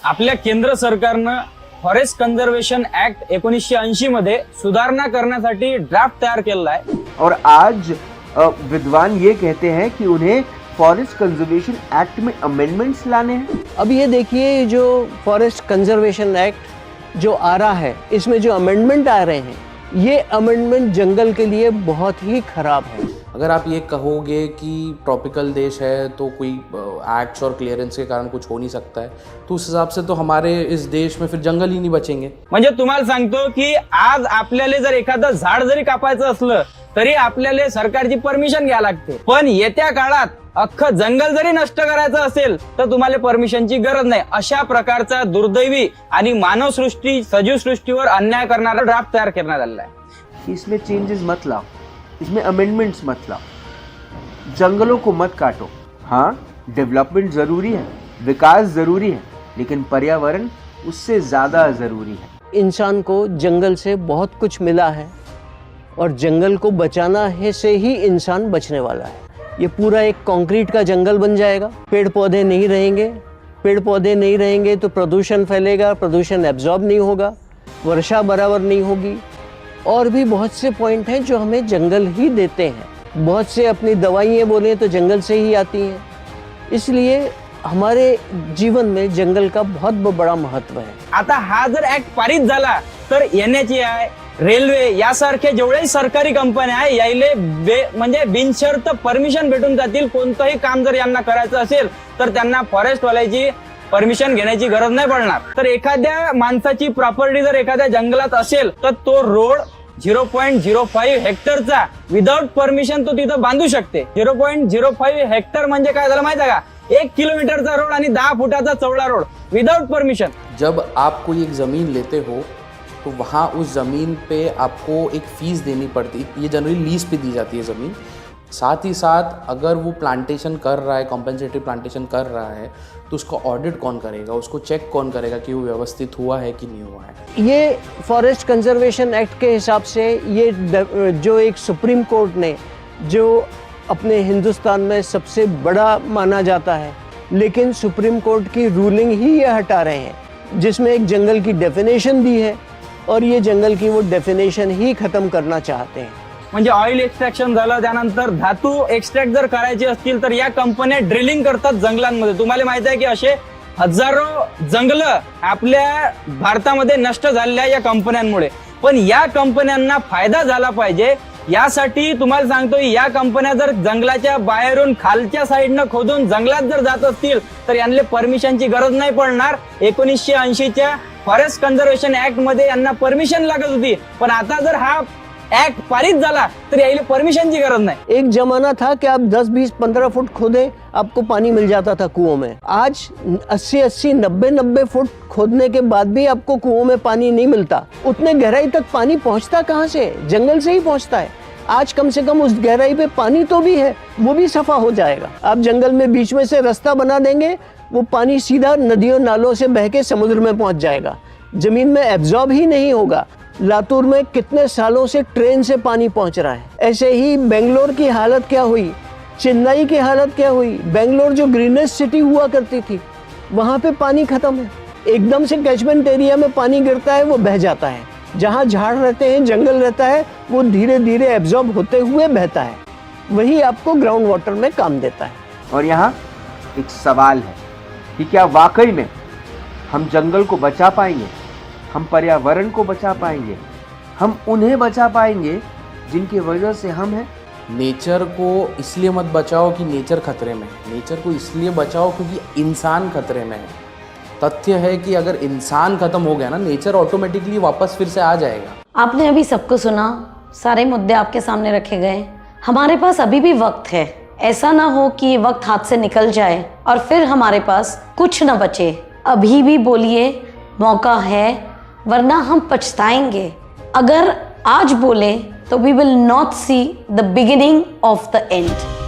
आपल्या केंद्र सरकारनं फॉरेस्ट कंजर्वेशन ऍक्ट 1980 मध्ये सुधारणा करण्यासाठी ड्राफ्ट तैयार केला है और आज विद्वान ये कहते हैं कि उन्हें फॉरेस्ट कंजर्वेशन एक्ट में अमेंडमेंट्स लाने हैं। अब ये देखिए, जो फॉरेस्ट कंजर्वेशन एक्ट जो आ रहा है, इसमें जो अमेंडमेंट आ रहे हैं, ये अमेंडमेंट जंगल के लिए बहुत ही खराब है। अगर आप ये कहोगे कि ट्रॉपिकल देश है तो कोई एक्ट्स और क्लियरेंस के कारण कुछ हो नहीं सकता है, तो उस हिसाब से तो हमारे इस देश में फिर जंगल ही नहीं बचेंगे। म्हणजे तुम्हाला सांगतो की आज आपल्याला जर एखादं झाड जरी कापायचं असलं तरी आपल्याला सरकारची परमिशन घ्यावी लागते, पण येत्या काळात अख्खं जंगल जरी नष्ट करायचं असेल तर तुम्हाला परमिशनची गरज नाही। अशा प्रकारचा दुर्दैवी आणि मानवसृष्टी सजीव सृष्टीवर अन्याय करणारा ड्राफ्ट तयार करण्यात आलेला आहे। इसमें चेंजेस मत लाओ, इसमें अमेंडमेंट्स मत लाओ, जंगलों को मत काटो। हाँ, डेवलपमेंट जरूरी है, विकास जरूरी है, लेकिन पर्यावरण उससे ज्यादा जरूरी है। इंसान को जंगल से बहुत कुछ मिला है और जंगल को बचाना है से ही इंसान बचने वाला है। ये पूरा एक कंक्रीट का जंगल बन जाएगा, पेड़ पौधे नहीं रहेंगे, पेड़ पौधे नहीं रहेंगे तो प्रदूषण फैलेगा, प्रदूषण एब्जॉर्ब नहीं होगा, वर्षा बराबर नहीं होगी, और भी बहुत से पॉइंट हैं जो हमें जंगल ही देते हैं। बहुत से अपनी दवाइयाँ बोले तो जंगल से ही आती हैं, इसलिए हमारे जीवन में जंगल का बहुत बड़ा महत्व है। आता हा जर ऍक्ट पारित झाला तर NHAI, रेल्वे यासारखे जेवढे सरकारी कंपन्या आहे यायले म्हणजे बिनशर्त परमिशन भेटून जातील। कोणतंही काम जर यांना करायचं असेल तर त्यांना फॉरेस्ट वाल्याची परमिशन घेण्याची गरज नाही पडणार। तर एखाद्या माणसाची प्रॉपर्टी जर एखाद्या जंगलात असेल तर तो रोड 0.05 हेक्टरचा विदाउट परमिशन तो तिथं बांधू शकते। 0.05 हेक्टर म्हणजे काय झालं माहिती आहे का? 1 किलोमीटरचा रोड आणि 10 फुटाचा चौड़ा रोड विदाउट परमिशन। जब आप कोई एक ज़मीन लेते हो तो वहाँ उस ज़मीन पे आपको एक फ़ीस देनी पड़ती है। ये जनरली लीज पे दी जाती है ज़मीन। साथ ही साथ अगर वो प्लांटेशन कर रहा है, कॉम्पेंसेटरी प्लांटेशन कर रहा है, तो उसका ऑडिट कौन करेगा, उसको चेक कौन करेगा कि वो व्यवस्थित हुआ है कि नहीं हुआ है। ये फॉरेस्ट कंजर्वेशन एक्ट के हिसाब से ये जो एक सुप्रीम कोर्ट ने, जो अपने हिंदुस्तान में सबसे बड़ा माना जाता है, लेकिन सुप्रीम कोर्ट की रूलिंग ही ये हटा रहे हैं जिसमें एक जंगल की डेफिनेशन दी है, और ये जंगल की वो डेफिनेशन ही खत्म करना चाहते हैं। म्हणजे ऑइल एक्सट्रॅक्शन झालं, त्यानंतर धातू एक्सट्रॅक्ट जर करायचे असतील तर या कंपन्या ड्रिलिंग करतात जंगलांमध्ये। तुम्हाला माहित आहे की असे हजारो जंगल आपल्या भारतामध्ये नष्ट झालेल्या या कंपन्यांमुळे। पण या कंपन्यांना फायदा झाला पाहिजे यासाठी तुम्हाला सांगतो, या कंपन्या जर जंगलाच्या बाहेरून खालच्या साईडनं खोदून जंगलात जर जात असतील तर यांना परमिशनची गरज नाही पडणार। 1980 च्या फॉरेस्ट कंजर्वेशन ऍक्ट मध्ये यांना परमिशन लागत होती, पण आता जर हा एक्ट पारित झाला तर याला परमिशन की गरज नहीं। एक जमाना था कि आप 10, 20, 15 फुट खोदे आपको पानी मिल जाता था कुओं में। आज 80, 90 फुट खोदने के बाद भी आपको कुओं में पानी नहीं मिलता। उतने गहराई तक पानी पहुंचता कहाँ से? जंगल से ही पहुंचता है। आज कम से कम उस गहराई पे पानी तो भी है, वो भी सफा हो जाएगा। आप जंगल में बीच में से रास्ता बना देंगे, वो पानी सीधा नदियों नालों से बह के समुद्र में पहुंच जाएगा, जमीन में एब्जॉर्ब ही नहीं होगा। लातूर में कितने सालों से ट्रेन से पानी पहुंच रहा है। ऐसे ही बेंगलोर की हालत क्या हुई, चेन्नई की हालत क्या हुई। बेंगलोर जो ग्रीनेस्ट सिटी हुआ करती थी, वहाँ पे पानी खत्म है। एकदम से कैचमेंट एरिया में पानी गिरता है, वो बह जाता है। जहाँ झाड़ रहते हैं, जंगल रहता है, वो धीरे धीरे एब्जॉर्ब होते हुए बहता है, वही आपको ग्राउंड वाटर में काम देता है। और यहाँ एक सवाल है कि क्या वाकई में हम जंगल को बचा पाएंगे, हम पर्यावरण को बचा पाएंगे, हम उन्हें बचा पाएंगे जिनकी वजह से हम हैं। नेचर को इसलिए मत बचाओ कि नेचर खतरे में है, नेचर को इसलिए बचाओ क्योंकि इंसान खतरे में है। तथ्य है कि अगर इंसान खत्म हो गया ना, नेचर ऑटोमेटिकली वापस फिर से आ जाएगा। आपने अभी सबको सुना, सारे मुद्दे आपके सामने रखे गए। हमारे पास अभी भी वक्त है, ऐसा ना हो कि ये वक्त हाथ से निकल जाए और फिर हमारे पास कुछ न बचे। अभी भी बोलिए, मौका है, वरना हम पछताएंगे। अगर आज बोले तो we will not see the beginning of the and.